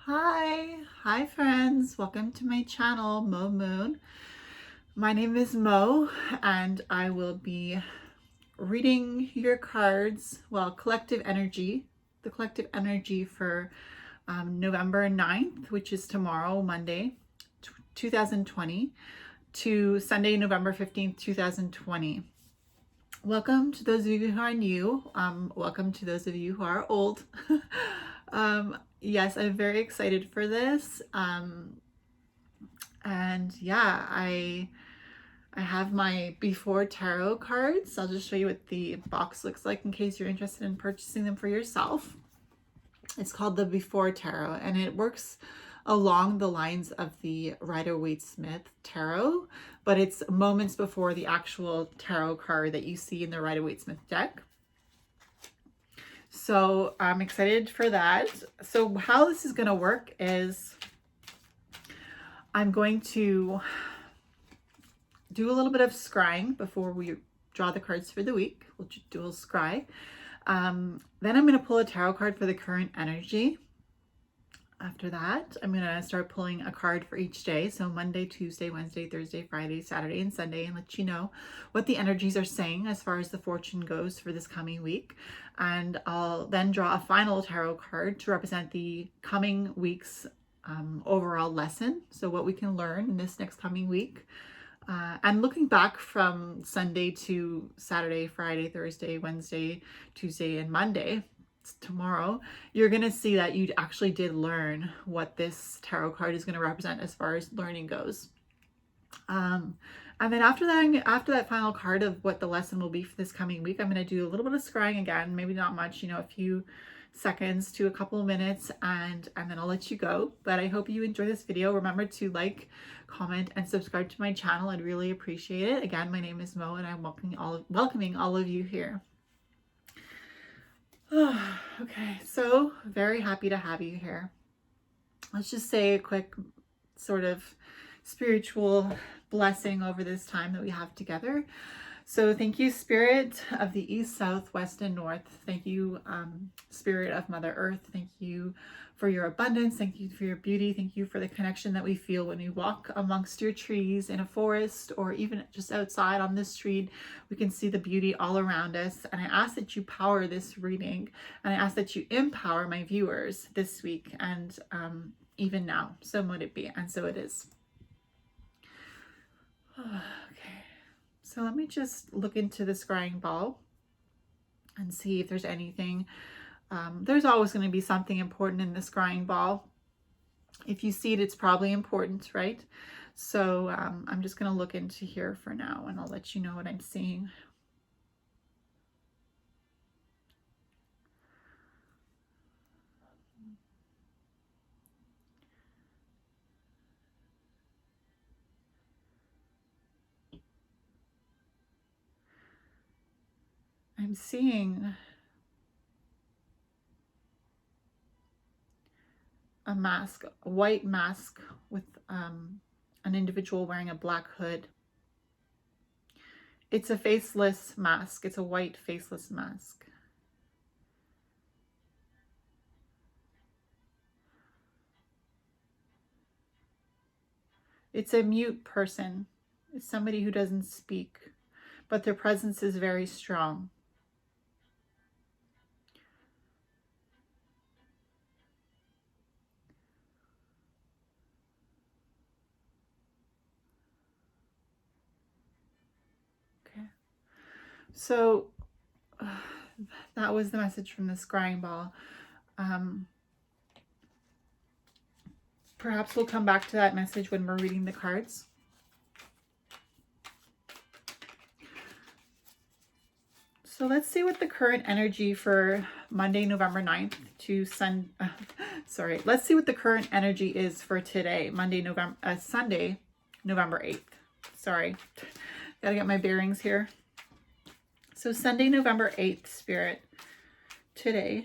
Hi friends, welcome to my channel, Mauh Moon. My name is Mo and I will be reading your cards, well, collective energy, the collective energy for November 9th, which is tomorrow, Monday, 2020, to Sunday, November 15th, 2020. Welcome to those of you who are new. Welcome to those of you who are old. Yes, I'm very excited for this. And yeah, I have my before tarot cards. I'll just show you what the box looks like in case you're interested in purchasing them for yourself. It's called the Before Tarot, and it works along the lines of the Rider-Waite-Smith tarot, but it's moments before the actual tarot card that you see in the Rider-Waite-Smith deck. So I'm excited for that. So how this is going to work is I'm going to do a little bit of scrying before we draw the cards for the week. We'll do a little scry. Then I'm going to pull a tarot card for the current energy. After that, I'm going to start pulling a card for each day. So Monday, Tuesday, Wednesday, Thursday, Friday, Saturday, and Sunday, and let you know what the energies are saying as far as the fortune goes for this coming week. And I'll then draw a final tarot card to represent the coming week's overall lesson. So what we can learn in this next coming week. And looking back from Sunday to Saturday, Friday, Thursday, Wednesday, Tuesday, and Monday, tomorrow, you're going to see that you actually did learn what this tarot card is going to represent as far as learning goes. And then after that final card of what the lesson will be for this coming week, I'm going to do a little bit of scrying again, maybe not much, a few seconds to a couple of minutes, and then I'll let you go. But I hope you enjoy this video. Remember to like, comment, and subscribe to my channel. I'd really appreciate it. Again, my name is Mo, and I'm welcoming all of you here. Okay, so very happy to have you here. Let's just say a quick sort of spiritual blessing over this time that we have together. So thank you, Spirit of the East, South, West, and North. Thank you, Spirit of Mother Earth. Thank you for your abundance. Thank you for your beauty. Thank you for the connection that we feel when we walk amongst your trees in a forest, or even just outside on the street. We can see the beauty all around us. And I ask that you power this reading, and I ask that you empower my viewers this week and even now. So mote it be, and so it is. Okay, so let me just look into the scrying ball and see if there's anything. There's always going to be something important in the scrying ball. If you see it, it's probably important, right? So I'm just going to look into here for now, and I'll let you know what I'm seeing. I'm seeing a mask, a white mask with an individual wearing a black hood. It's a faceless mask. It's a white faceless mask. It's a mute person. It's somebody who doesn't speak, but their presence is very strong. So that was the message from the scrying ball. Perhaps we'll come back to that message when we're reading the cards. So let's see what the current energy for Monday, November 9th to let's see what the current energy is for today, Sunday, November 8th. Sorry, gotta get my bearings here. So Sunday, November 8th, Spirit, today,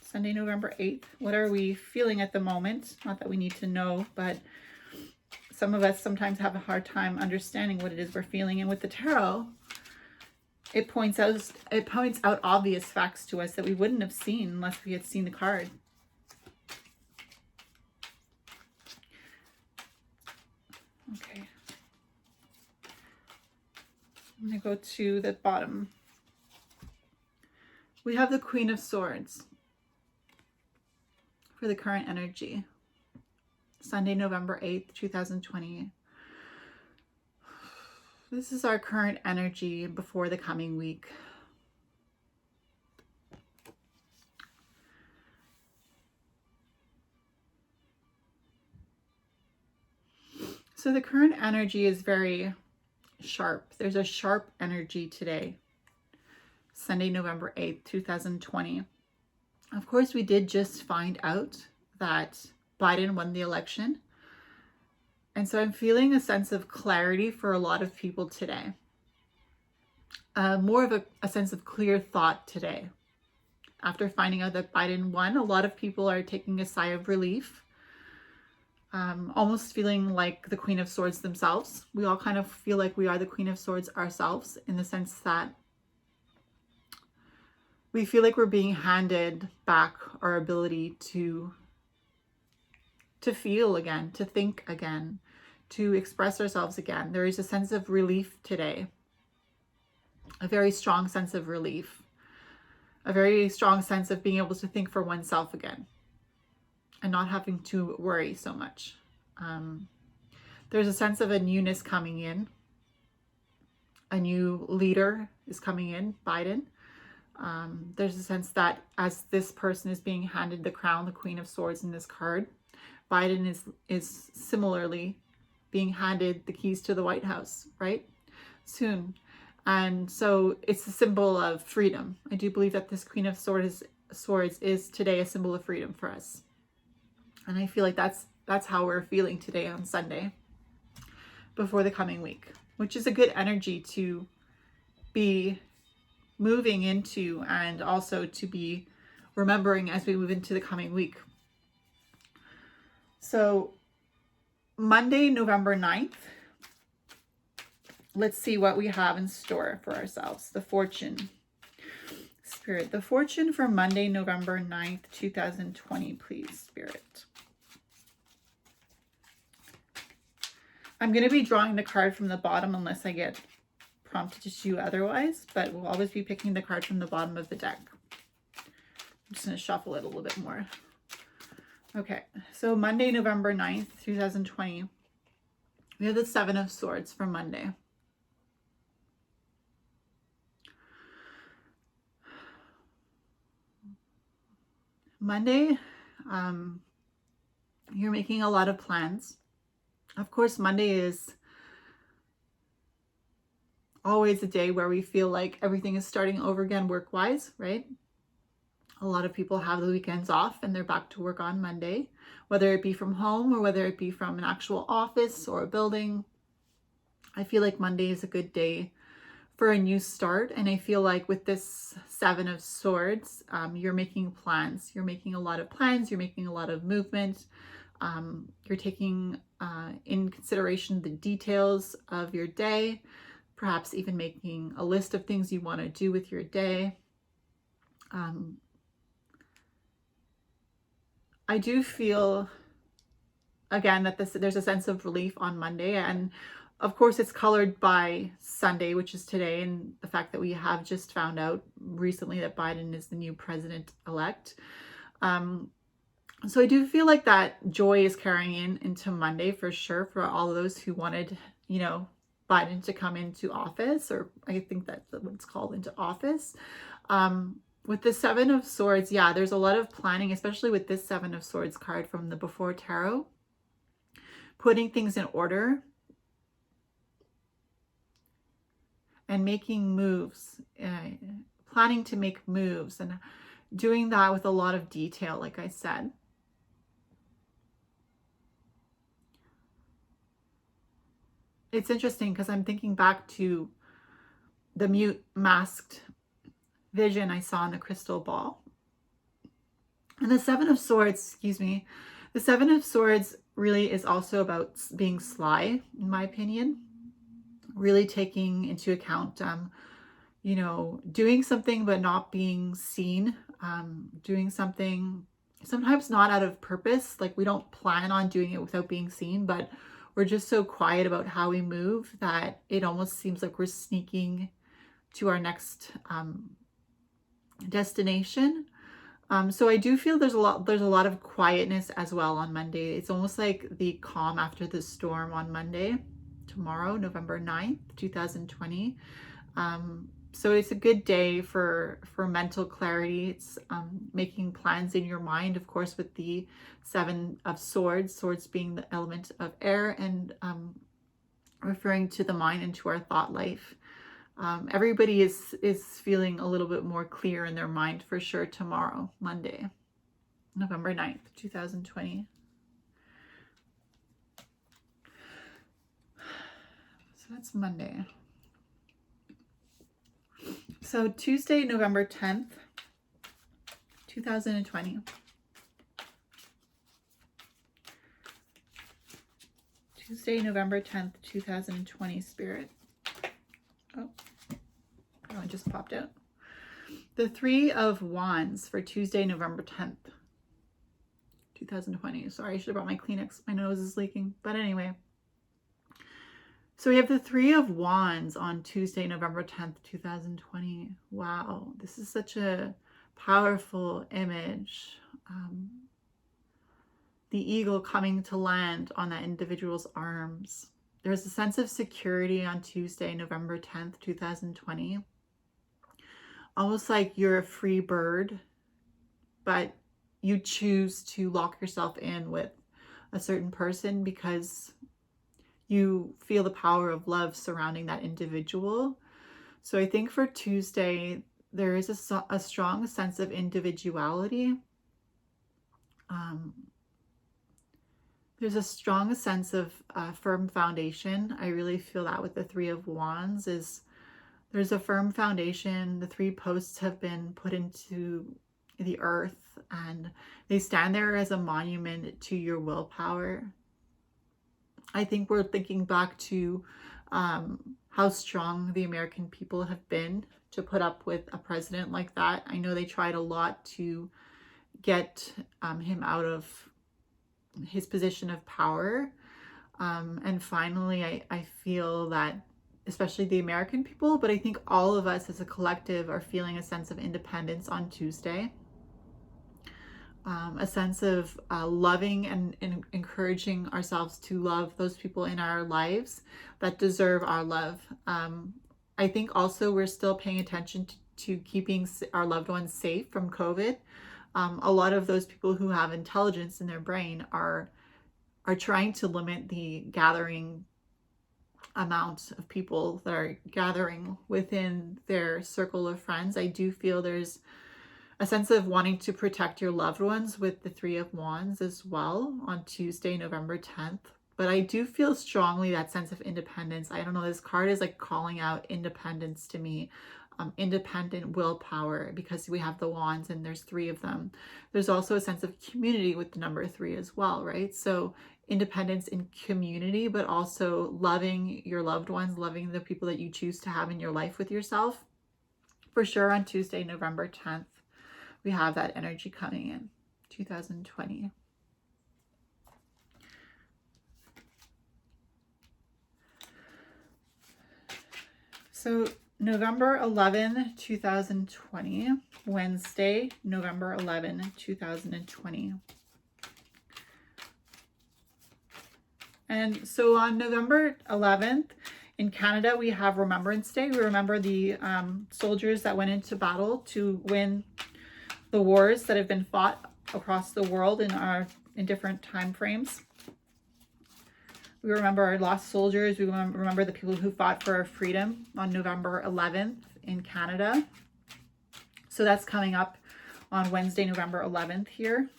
Sunday, November 8th, what are we feeling at the moment? Not that we need to know, but some of us sometimes have a hard time understanding what it is we're feeling. And with the tarot, it points out obvious facts to us that we wouldn't have seen unless we had seen the card. I'm going to go to the bottom. We have the Queen of Swords for the current energy. Sunday, November 8th, 2020. This is our current energy before the coming week. So the current energy is very sharp. There's a sharp energy today. Sunday, November 8th, 2020. Of course, we did just find out that Biden won the election. And so I'm feeling a sense of clarity for a lot of people today. More of a sense of clear thought today. After finding out that Biden won, a lot of people are taking a sigh of relief. Almost feeling like the Queen of Swords themselves. We all kind of feel like we are the Queen of Swords ourselves, in the sense that we feel like we're being handed back our ability to feel again, to think again, to express ourselves again. There is a sense of relief today. A very strong sense of relief. A very strong sense of being able to think for oneself again and not having to worry so much. There's a sense of a newness coming in. A new leader is coming in, Biden. There's a sense that as this person is being handed the crown, the Queen of Swords in this card, Biden is similarly being handed the keys to the White House, right? Soon. And so it's a symbol of freedom. I do believe that this Queen of Swords is today a symbol of freedom for us. And I feel like that's how we're feeling today on Sunday before the coming week, which is a good energy to be moving into and also to be remembering as we move into the coming week. So Monday, November 9th, let's see what we have in store for ourselves. The Fortune. Spirit, the Fortune for Monday, November 9th, 2020, please, Spirit. I'm going to be drawing the card from the bottom unless I get prompted to do otherwise, but we'll always be picking the card from the bottom of the deck. I'm just going to shuffle it a little bit more. Okay, so Monday, November 9th, 2020, we have the Seven of Swords for Monday. Monday, you're making a lot of plans. Of course, Monday is always a day where we feel like everything is starting over again work-wise, right? A lot of people have the weekends off and they're back to work on Monday, whether it be from home or whether it be from an actual office or a building. I feel like Monday is a good day for a new start. And I feel like with this Seven of Swords, you're making plans. You're making a lot of plans. You're making a lot of movement. You're taking in consideration the details of your day, perhaps even making a list of things you want to do with your day. I do feel, again, that there's a sense of relief on Monday. And of course, it's colored by Sunday, which is today, and the fact that we have just found out recently that Biden is the new president-elect. So I do feel like that joy is carrying into Monday for sure for all of those who wanted, you know, Biden to come into office, or I think that's what it's called, into office. With the Seven of Swords, yeah, there's a lot of planning, especially with this Seven of Swords card from the Before Tarot. Putting things in order and making moves, planning to make moves and doing that with a lot of detail, like I said. It's interesting because I'm thinking back to the mute masked vision I saw in the crystal ball. And the Seven of Swords, excuse me, the Seven of Swords really is also about being sly, in my opinion. Really taking into account, you know, doing something but not being seen, doing something sometimes not out of purpose. Like we don't plan on doing it without being seen, but we're just so quiet about how we move that it almost seems like we're sneaking to our next destination. So I do feel there's a lot of quietness as well on Monday. It's almost like the calm after the storm on Monday, tomorrow, November 9th, 2020. So it's a good day for mental clarity. It's making plans in your mind, of course, with the 7 of Swords, swords being the element of air, and referring to the mind and to our thought life. Everybody is feeling a little bit more clear in their mind for sure tomorrow, Monday, November 9th, 2020. So that's Monday. So Tuesday, November 10th, 2020. Tuesday, November 10th, 2020, Spirit. Oh, it just popped out. The 3 of Wands for Tuesday, November 10th, 2020. Sorry, I should have brought my Kleenex. My nose is leaking. But anyway. So we have the 3 of Wands on Tuesday, November 10th, 2020. Wow, this is such a powerful image. The eagle coming to land on that individual's arms. There's a sense of security on Tuesday, November 10th, 2020. Almost like you're a free bird, but you choose to lock yourself in with a certain person because you feel the power of love surrounding that individual. So I think for Tuesday, there is a strong sense of individuality. There's a strong sense of firm foundation. I really feel that with the 3 of Wands is there's a firm foundation. The 3 posts have been put into the earth and they stand there as a monument to your willpower. I think we're thinking back to how strong the American people have been to put up with a president like that. I know they tried a lot to get him out of his position of power. And finally, I feel that especially the American people, but I think all of us as a collective are feeling a sense of independence on Tuesday. A sense of loving and encouraging ourselves to love those people in our lives that deserve our love. I think also we're still paying attention to keeping our loved ones safe from COVID. A lot of those people who have intelligence in their brain are trying to limit the gathering amount of people that are gathering within their circle of friends. I do feel there's a sense of wanting to protect your loved ones with the 3 of Wands as well on Tuesday, November 10th. But I do feel strongly that sense of independence. I don't know, this card is like calling out independence to me. Independent willpower, because we have the Wands and there's 3 of them. There's also a sense of community with the number 3 as well, right? So independence in community, but also loving your loved ones, loving the people that you choose to have in your life with yourself. For sure on Tuesday, November 10th, we have that energy coming in, 2020. So November 11, 2020, Wednesday, November 11, 2020. And so on November 11th, in Canada, we have Remembrance Day. We remember the soldiers that went into battle to win the wars that have been fought across the world in different time frames. We remember our lost soldiers. We remember the people who fought for our freedom on November 11th in Canada. So that's coming up on Wednesday, November 11th here,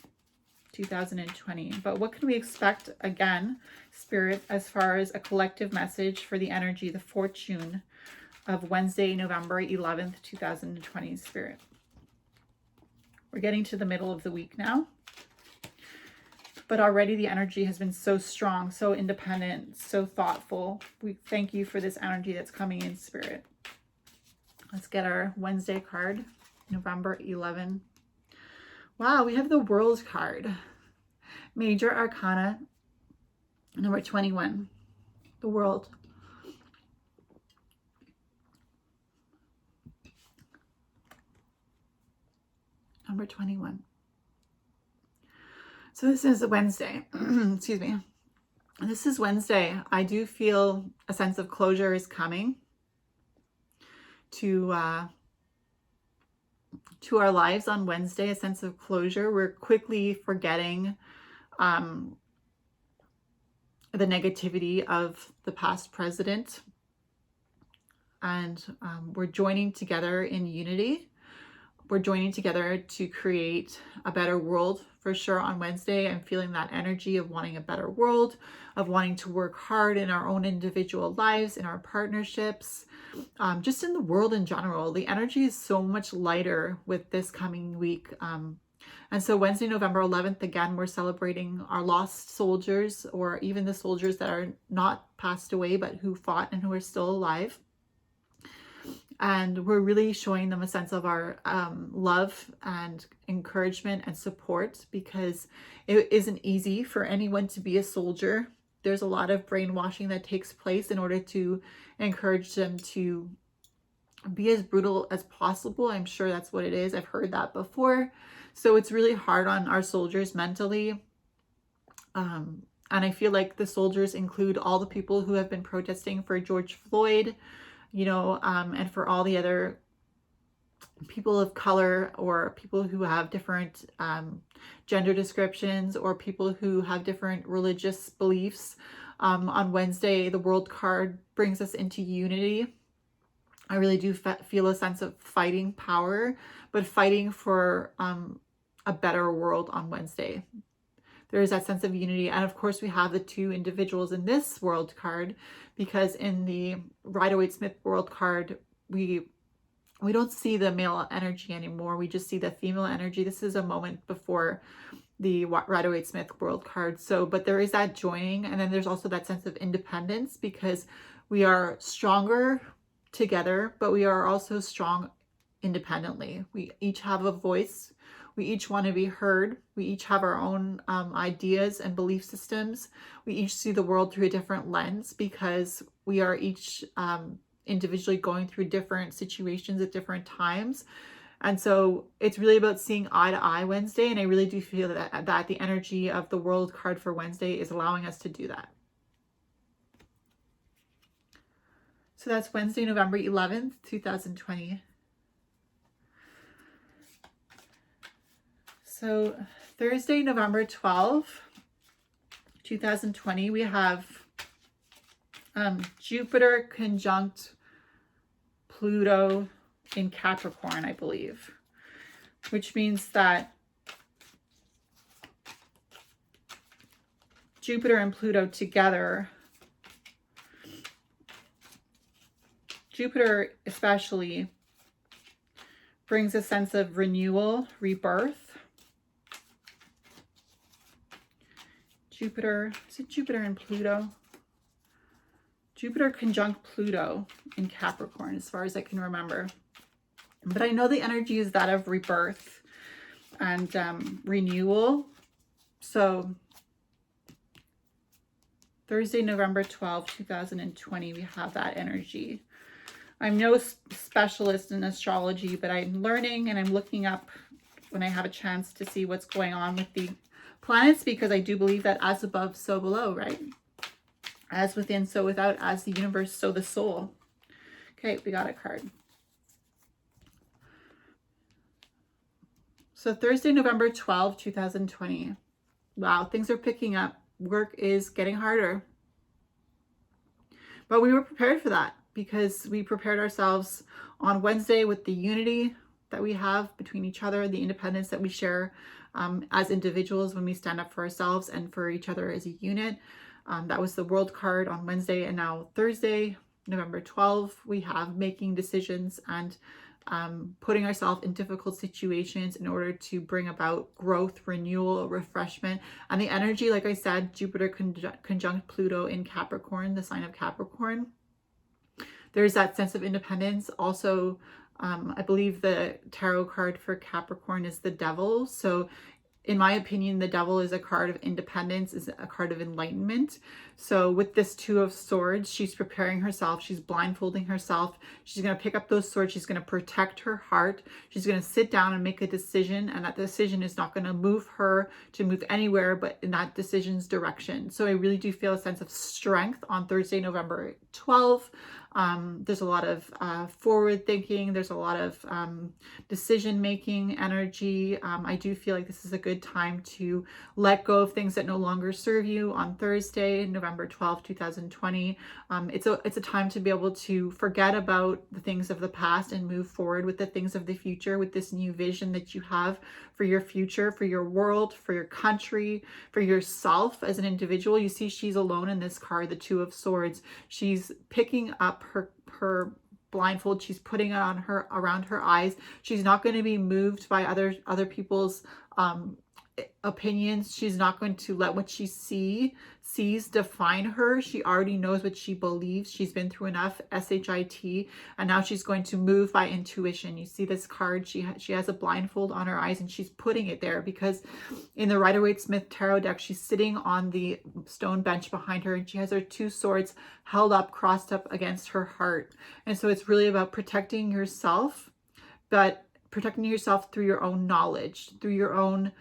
2020. But what can we expect again, Spirit, as far as a collective message for the energy, the fortune of Wednesday, November 11th, 2020, Spirit? We're getting to the middle of the week now. But already the energy has been so strong, so independent, so thoughtful. We thank you for this energy that's coming in, Spirit. Let's get our Wednesday card, November 11. Wow, we have the World card. Major Arcana Number 21, the world. Number 21. So this is a Wednesday. Excuse me. This is Wednesday. I do feel a sense of closure is coming to our lives on Wednesday, a sense of closure. We're quickly forgetting the negativity of the past president, and we're joining together in unity. We're joining together to create a better world for sure on Wednesday. I'm feeling that energy of wanting a better world, of wanting to work hard in our own individual lives, in our partnerships, just in the world in general. The energy is so much lighter with this coming week. And so Wednesday, November 11th, again, we're celebrating our lost soldiers, or even the soldiers that are not passed away, but who fought and who are still alive. And we're really showing them a sense of our love and encouragement and support, because it isn't easy for anyone to be a soldier. There's a lot of brainwashing that takes place in order to encourage them to be as brutal as possible. I'm sure that's what it is. I've heard that before. So it's really hard on our soldiers mentally. And I feel like the soldiers include all the people who have been protesting for George Floyd, you know, and for all the other people of color, or people who have different gender descriptions, or people who have different religious beliefs. On Wednesday, the world card brings us into unity. I really do feel a sense of fighting power, but fighting for a better world on Wednesday. There is that sense of unity. And of course, we have the two individuals in this world card, because in the Rider-Waite-Smith world card, we don't see the male energy anymore. We just see the female energy. This is a moment before the Rider-Waite-Smith world card. So, but there is that joining. And then there's also that sense of independence, because we are stronger together, but we are also strong independently. We each have a voice. We each want to be heard. We each have our own ideas and belief systems. We each see the world through a different lens, because we are each individually going through different situations at different times. And so it's really about seeing eye to eye Wednesday. And I really do feel that the energy of the world card for Wednesday is allowing us to do that. So that's Wednesday, November 11th, 2020. So Thursday, November 12th, 2020, we have Jupiter conjunct Pluto in Capricorn, I believe, which means that Jupiter and Pluto together, Jupiter especially, brings a sense of renewal, rebirth. Jupiter, is it Jupiter and Pluto? Jupiter conjunct Pluto in Capricorn, as far as I can remember. But I know the energy is that of rebirth and renewal. So Thursday, November 12th, 2020, we have that energy. I'm no specialist in astrology, but I'm learning and I'm looking up when I have a chance to see what's going on with the planets, because I do believe that as above, so below, right? As within, so without, as the universe, so the soul. Okay, we got a card. So Thursday, November 12th, 2020. Wow, things are picking up. Work is getting harder. But we were prepared for that, because we prepared ourselves on Wednesday with the unity that we have between each other, the independence that we share as individuals when we stand up for ourselves and for each other as a unit. That was the world card on Wednesday. And now Thursday, November 12th, we have making decisions and putting ourselves in difficult situations in order to bring about growth, renewal, refreshment. And the energy, like I said, Jupiter conjunct Pluto in Capricorn, the sign of Capricorn. There's that sense of independence. Also, I believe the tarot card for Capricorn is the Devil. So in my opinion, the devil is a card of independence, is a card of enlightenment. So with this Two of Swords, she's preparing herself. She's blindfolding herself. She's going to pick up those swords. She's going to protect her heart. She's going to sit down and make a decision. And that decision is not going to move her to move anywhere, but in that decision's direction. So I really do feel a sense of strength on Thursday, November 12th. There's a lot of forward thinking. There's a lot of decision making energy. I do feel like this is a good time to let go of things that no longer serve you on Thursday, November 12th, 2020. It's a time to be able to forget about the things of the past and move forward with the things of the future, with this new vision that you have for your future, for your world, for your country, for yourself as an individual. You see she's alone in this card, the Two of Swords. She's picking up her blindfold. She's putting it on her, around her eyes. She's not going to be moved by other people's opinions. She's not going to let what she sees define her. She already knows what she believes. She's been through enough SHIT, and now she's going to move by intuition. You see this card, she has a blindfold on her eyes, and she's putting it there because in the Rider-Waite-Smith tarot deck, she's sitting on the stone bench behind her, and she has her two swords held up, crossed up against her heart. And so it's really about protecting yourself, but protecting yourself through your own knowledge, through your own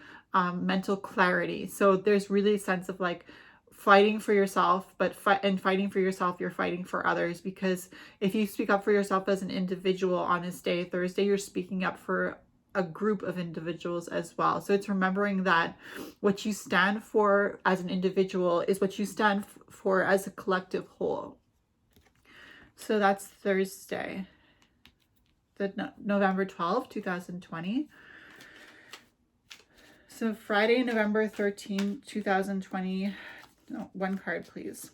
mental clarity. So there's really a sense of like fighting for yourself, but fighting for yourself, you're fighting for others, because if you speak up for yourself as an individual on this day, Thursday, you're speaking up for a group of individuals as well. So it's remembering that what you stand for as an individual is what you stand for as a collective whole. So that's Thursday, November 12th, 2020. So Friday, November 13th, 2020. No, one card, please.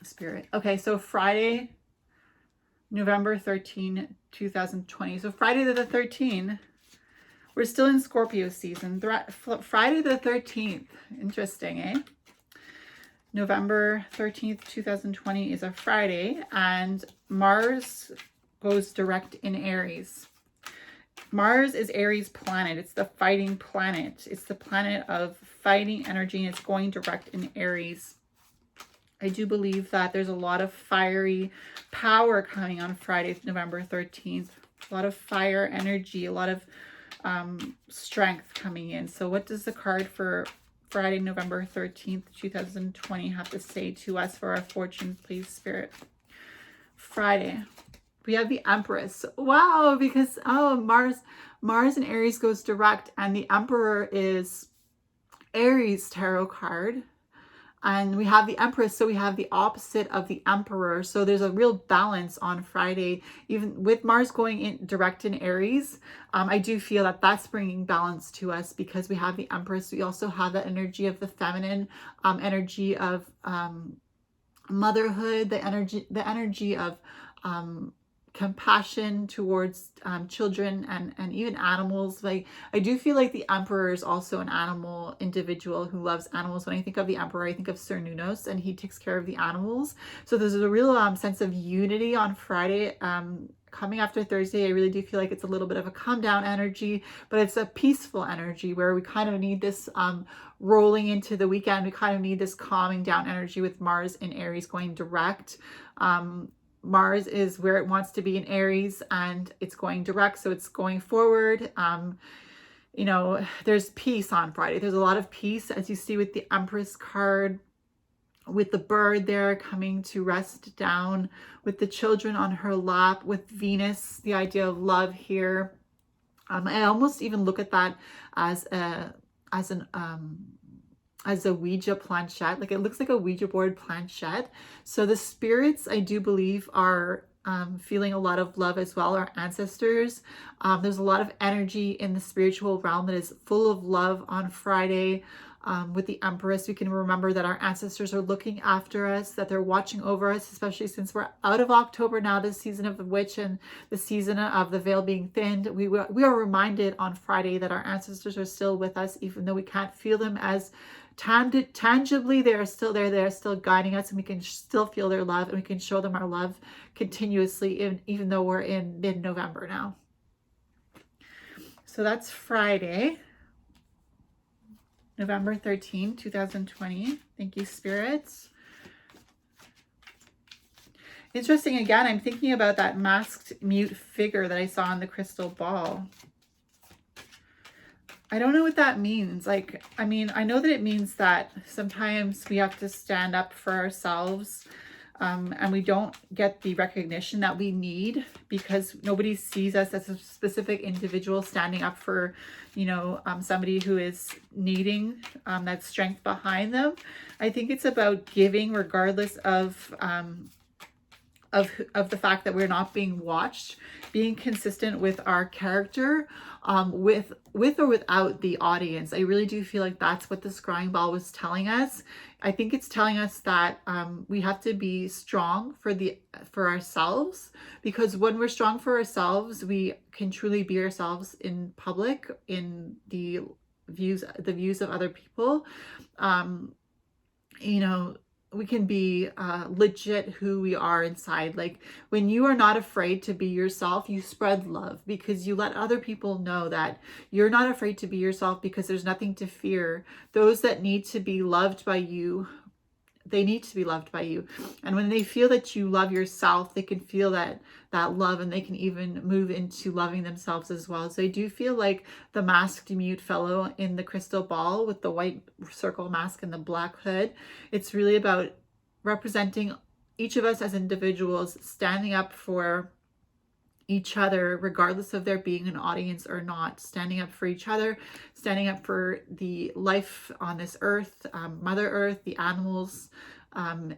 Spirit. Okay, so Friday, November 13th, 2020. So Friday the 13th, we're still in Scorpio season. Friday the 13th. Interesting, eh? November 13th, 2020 is a Friday, and Mars goes direct in Aries. Mars is Aries planet. It's the fighting planet. It's the planet of fighting energy, and it's going direct in Aries. I do believe that there's a lot of fiery power coming on Friday, November 13th. A lot of fire energy, a lot of strength coming in. So what does the card for Friday, November 13th, 2020 have to say to us for our fortunes, please, Spirit? Friday. We have the Empress. Wow, because Mars in Aries goes direct, and the Emperor is Aries tarot card. And we have the Empress, so we have the opposite of the Emperor. So there's a real balance on Friday, even with Mars going in direct in Aries. I do feel that that's bringing balance to us because we have the Empress. We also have the energy of the feminine, energy of motherhood, the energy of compassion towards children and even animals. Like, I do feel like the Emperor is also an animal individual who loves animals. When I think of the Emperor, I think of Cernunnos, and he takes care of the animals. So there's a real sense of unity on Friday. Coming after Thursday, I really do feel like it's a little bit of a calm down energy, but it's a peaceful energy where we kind of need this rolling into the weekend. We kind of need this calming down energy with Mars in Aries going direct. Mars is where it wants to be in Aries, and it's going direct, so it's going forward. You know, there's peace on Friday. There's a lot of peace, as you see with the Empress card, with the bird there coming to rest down, with the children on her lap, with Venus, the idea of love here. I almost even look at that as a Ouija planchette. Like, it looks like a Ouija board planchette. So the spirits, I do believe, are feeling a lot of love as well, our ancestors. There's a lot of energy in the spiritual realm that is full of love on Friday. With the Empress, we can remember that our ancestors are looking after us, that they're watching over us, especially since we're out of October now, the season of the witch and the season of the veil being thinned. We are reminded on Friday that our ancestors are still with us, even though we can't feel them as tangibly. They are still there. They're still guiding us, and we can still feel their love, and we can show them our love continuously, even though we're in mid-November now. So that's Friday. November 13, 2020. Thank you, spirits. Interesting, again, I'm thinking about that masked mute figure that I saw on the crystal ball. I don't know what that means. Like, I mean, I know that it means that sometimes we have to stand up for ourselves, and we don't get the recognition that we need because nobody sees us as a specific individual standing up for, you know, somebody who is needing that strength behind them. I think it's about giving regardless of the fact that we're not being watched, being consistent with our character, with or without the audience. I really do feel like that's what the scrying ball was telling us. I think it's telling us that we have to be strong for ourselves, because when we're strong for ourselves, we can truly be ourselves in public, in the views of other people. You know, we can be legit who we are inside. Like, when you are not afraid to be yourself, you spread love because you let other people know that you're not afraid to be yourself, because there's nothing to fear. Those that need to be loved by you, they need to be loved by you. And when they feel that you love yourself, they can feel that love, and they can even move into loving themselves as well. So I do feel like the masked mute fellow in the crystal ball with the white circle mask and the black hood, it's really about representing each of us as individuals, standing up for each other, regardless of there being an audience or not, standing up for each other, standing up for the life on this earth, Mother Earth, the animals,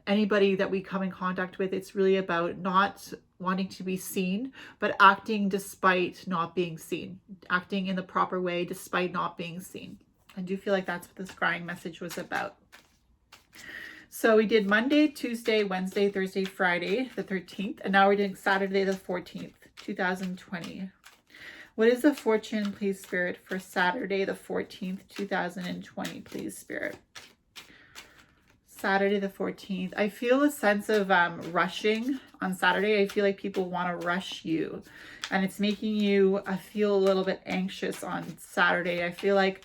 anybody that we come in contact with. It's really about not wanting to be seen, but acting despite not being seen, acting in the proper way despite not being seen. I do feel like that's what the scrying message was about. So we did Monday, Tuesday, Wednesday, Thursday, Friday, the 13th, and now we're doing Saturday, the 14th, 2020. What is the fortune, please, Spirit, for Saturday, the 14th, 2020, please, Spirit? Saturday, the 14th. I feel a sense of rushing on Saturday. I feel like people want to rush you, and it's making you feel a little bit anxious on Saturday. I feel like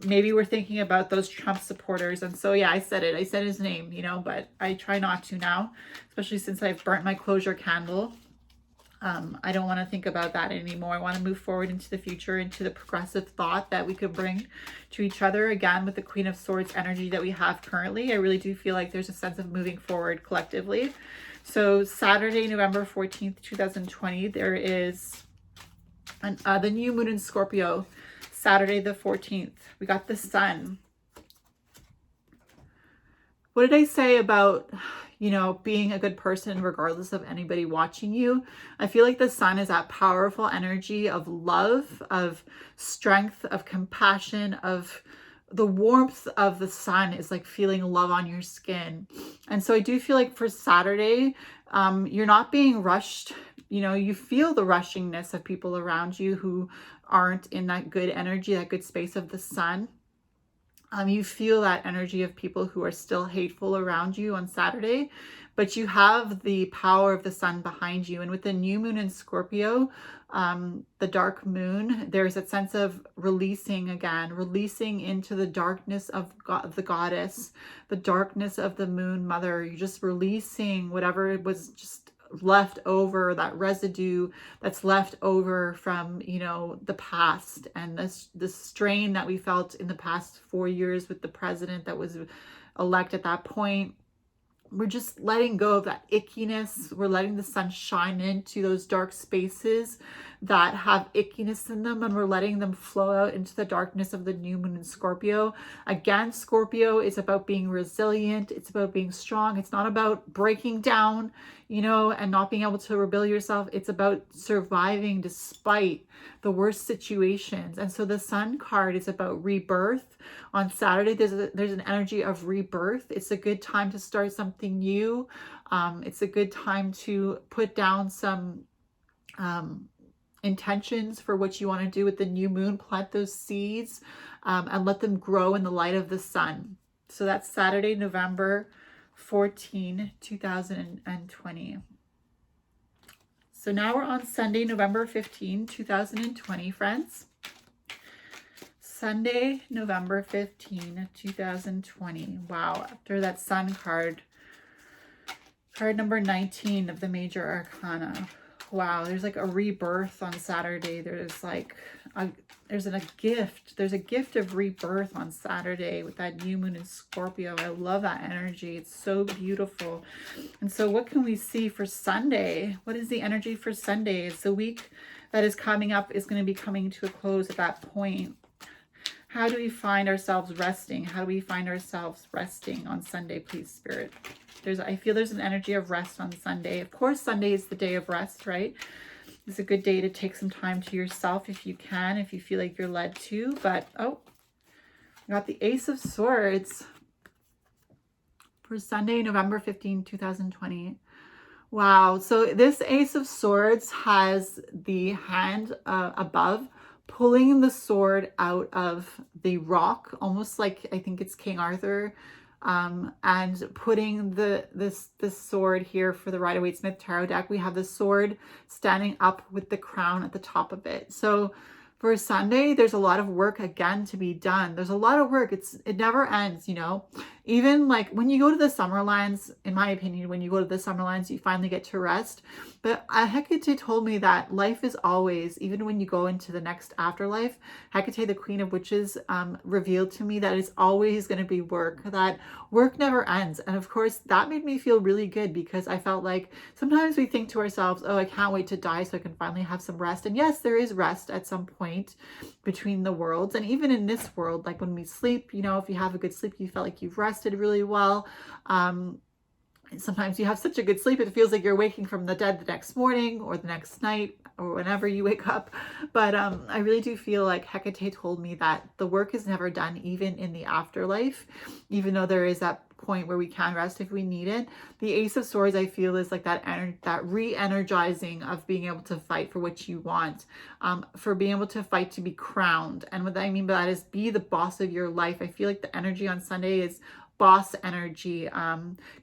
maybe we're thinking about those Trump supporters. And so, yeah, I said his name, you know, but I try not to now, especially since I've burnt my closure candle. I don't want to think about that anymore. I want to move forward into the future, into the progressive thought that we could bring to each other. Again, with the Queen of Swords energy that we have currently, I really do feel like there's a sense of moving forward collectively. So Saturday, November 14th, 2020, there is the new moon in Scorpio. Saturday the 14th, we got the sun. What did I say about, you know, being a good person regardless of anybody watching you? I feel like the sun is that powerful energy of love, of strength, of compassion, of the warmth of the sun is like feeling love on your skin. And so I do feel like for Saturday, you're not being rushed. You know, you feel the rushingness of people around you who aren't in that good energy, that good space of the sun. You feel that energy of people who are still hateful around you on Saturday, but you have the power of the sun behind you. And with the new moon in Scorpio, the dark moon, there's a sense of releasing again, releasing into the darkness of the goddess, the darkness of the moon mother. You're just releasing whatever was just left over, that residue that's left over from, you know, the past, and this strain that we felt in the past 4 years with the president that was elected at that point. We're just letting go of that ickiness. We're letting the sun shine into those dark spaces that have ickiness in them, and we're letting them flow out into the darkness of the new moon in Scorpio. Again, Scorpio is about being resilient. It's about being strong. It's not about breaking down, you know, and not being able to rebuild yourself. It's about surviving despite the worst situations. And so the sun card is about rebirth. On Saturday, there's an energy of rebirth. It's a good time to start something new. It's a good time to put down some intentions for what you want to do with the new moon. Plant those seeds and let them grow in the light of the sun. So that's Saturday, November 14, 2020. So now we're on Sunday, November 15, 2020, friends. Sunday, November 15, 2020. Wow, after that Sun card, card number 19 of the Major Arcana. Wow, there's like a rebirth on Saturday. There's like there's a gift. There's a gift of rebirth on Saturday with that new moon in Scorpio. I love that energy. It's so beautiful. And so what can we see for Sunday? What is the energy for Sunday? It's the week that is coming up is going to be coming to a close at that point. How do we find ourselves resting? How do we find ourselves resting on Sunday, please, Spirit? I feel there's an energy of rest on Sunday. Of course, Sunday is the day of rest, right? It's a good day to take some time to yourself if you can, if you feel like you're led to. But, oh, I got the Ace of Swords for Sunday, November 15, 2020. Wow. So this Ace of Swords has the hand above pulling the sword out of the rock, almost like I think it's King Arthur, and putting this sword here for the Rider-Waite-Smith Tarot deck. We have the sword standing up with the crown at the top of it. So for Sunday, there's a lot of work again to be done. There's a lot of work. It never ends, you know. Even like when you go to the Summerlands, in my opinion, when you go to the Summerlands, you finally get to rest. But Hecate told me that life is always, even when you go into the next afterlife, Hecate, the Queen of Witches, revealed to me that it's always going to be work, that work never ends. And of course, that made me feel really good because I felt like sometimes we think to ourselves, oh, I can't wait to die so I can finally have some rest. And yes, there is rest at some point between the worlds. And even in this world, like when we sleep, you know, if you have a good sleep, you felt like you've rested really well. Sometimes you have such a good sleep, it feels like you're waking from the dead the next morning or the next night or whenever you wake up. But I really do feel like Hecate told me that the work is never done, even in the afterlife, even though there is that point where we can rest if we need it. The Ace of Swords, I feel, is like that re-energizing of being able to fight for what you want, for being able to fight to be crowned. And what I mean by that is be the boss of your life. I feel like the energy on Sunday is boss energy,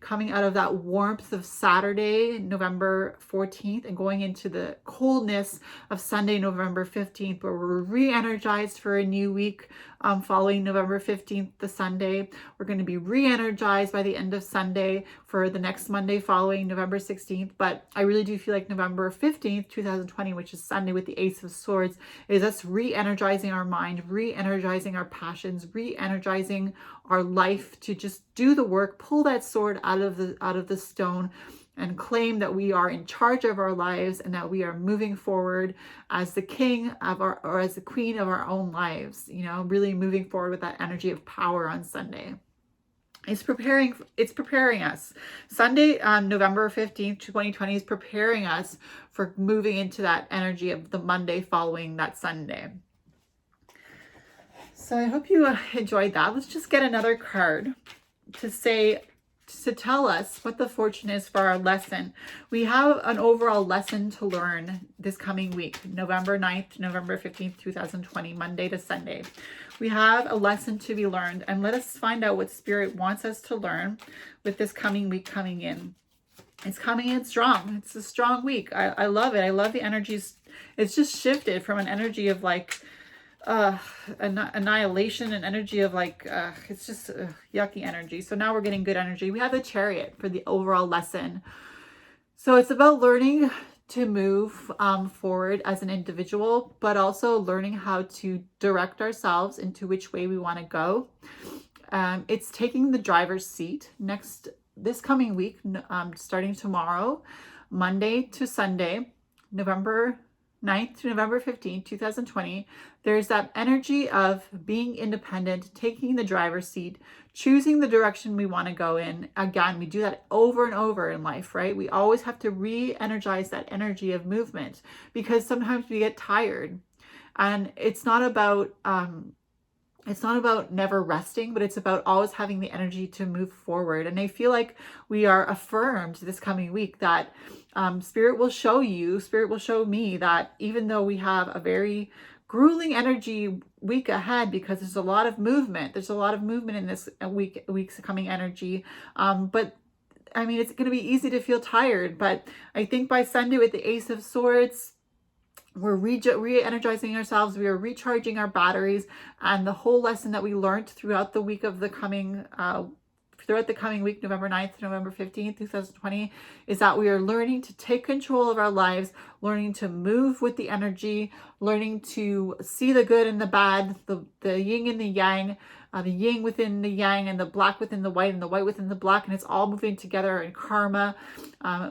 coming out of that warmth of Saturday, November 14th, and going into the coldness of Sunday, November 15th, where we're re-energized for a new week following November 15th, the Sunday. We're going to be re-energized by the end of Sunday for the next Monday following November 16th. But I really do feel like November 15th, 2020, which is Sunday with the Ace of Swords, is us re-energizing our mind, re-energizing our passions, re-energizing our life to just do the work, pull that sword out of the stone, and claim that we are in charge of our lives and that we are moving forward as the king of our, or as the queen of our own lives, you know, really moving forward with that energy of power on Sunday. It's preparing us. Sunday, November 15th, 2020 is preparing us for moving into that energy of the Monday following that Sunday. So I hope you enjoyed that. Let's just get another card to tell us what the fortune is for our lesson. We have an overall lesson to learn this coming week, November 9th, November 15th, 2020, Monday to Sunday. We have a lesson to be learned, and let us find out what Spirit wants us to learn with this coming week coming in. It's coming in strong. It's a strong week. I love it. I love the energies. It's just shifted from an energy of like annihilation and energy of like it's just yucky energy. So now we're getting good energy. We have the Chariot for the overall lesson. So it's about learning to move forward as an individual, but also learning how to direct ourselves into which way we want to go. It's taking the driver's seat this coming week, starting tomorrow, Monday to Sunday, November 9th to November 15th, 2020, there's that energy of being independent, taking the driver's seat, choosing the direction we want to go in. Again, we do that over and over in life, right? We always have to re-energize that energy of movement because sometimes we get tired. And it's not about never resting, but it's about always having the energy to move forward. And I feel like we are affirmed this coming week that Spirit will show me that even though we have a very grueling energy week ahead, because there's a lot of movement in this week's coming energy. But I mean, it's going to be easy to feel tired, but I think by Sunday with the Ace of Swords, we're re-energizing ourselves, we are recharging our batteries, and the whole lesson that we learned throughout the week of the coming week, November 9th to November 15th, 2020, is that we are learning to take control of our lives, learning to move with the energy, learning to see the good and the bad, the yin and the yang, the yin within the yang and the black within the white and the white within the black, and it's all moving together in karma,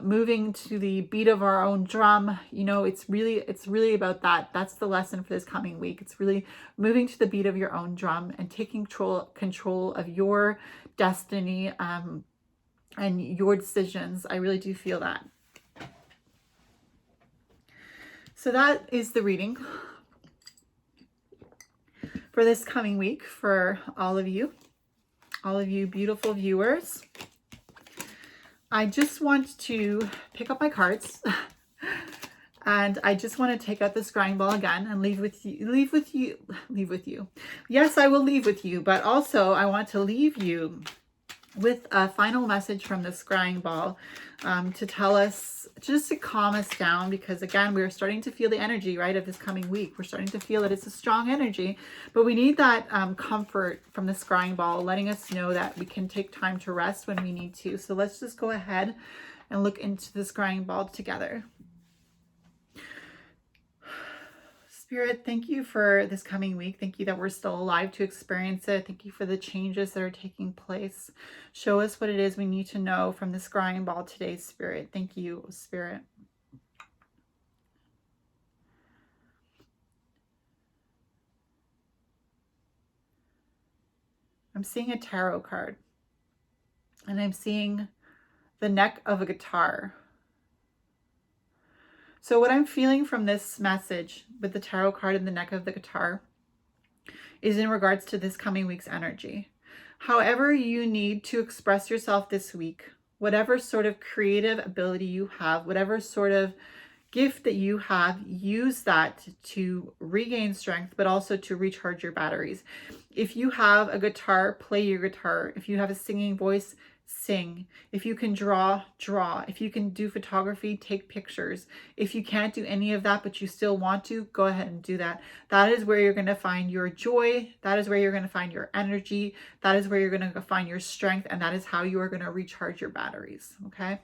moving to the beat of our own drum. You know, it's really about that. That's the lesson for this coming week. It's really moving to the beat of your own drum and taking control of your destiny and your decisions. I really do feel that. So that is the reading for this coming week for all of you beautiful viewers. I just want to pick up my cards and I just want to take out the scrying ball again and leave with you. Yes, I will leave with you, but also I want to leave you with a final message from the scrying ball to tell us, just to calm us down, because again, we're starting to feel the energy, right, of this coming week. We're starting to feel that it's a strong energy, but we need that comfort from the scrying ball, letting us know that we can take time to rest when we need to. So let's just go ahead and look into the scrying ball together. Spirit, thank you for this coming week. Thank you that we're still alive to experience it. Thank you for the changes that are taking place. Show us what it is we need to know from the scrying ball today, Spirit. Thank you, Spirit. I'm seeing a tarot card, and I'm seeing the neck of a guitar. So what I'm feeling from this message with the tarot card and the neck of the guitar is in regards to this coming week's energy. However you need to express yourself this week, whatever sort of creative ability you have, whatever sort of gift that you have, use that to regain strength, but also to recharge your batteries. If you have a guitar, play your guitar. If you have a singing voice, sing. If you can draw. If you can do photography, take pictures. If you can't do any of that, but you still want to, go ahead and do that. That is where you're going to find your joy. That is where you're going to find your energy. That is where you're going to find your strength. And that is how you are going to recharge your batteries. Okay.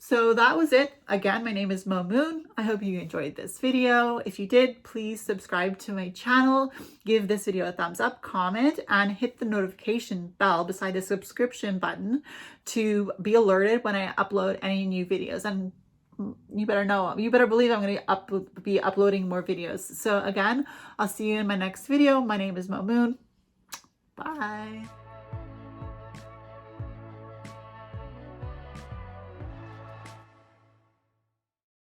So that was it. Again, my name is Mauh Moon. I hope you enjoyed this video. If you did, please subscribe to my channel, give this video a thumbs up, comment, and hit the notification bell beside the subscription button to be alerted when I upload any new videos. And you better believe I'm going to be uploading more videos. So again, I'll see you in my next video. My name is Mauh Moon. Bye.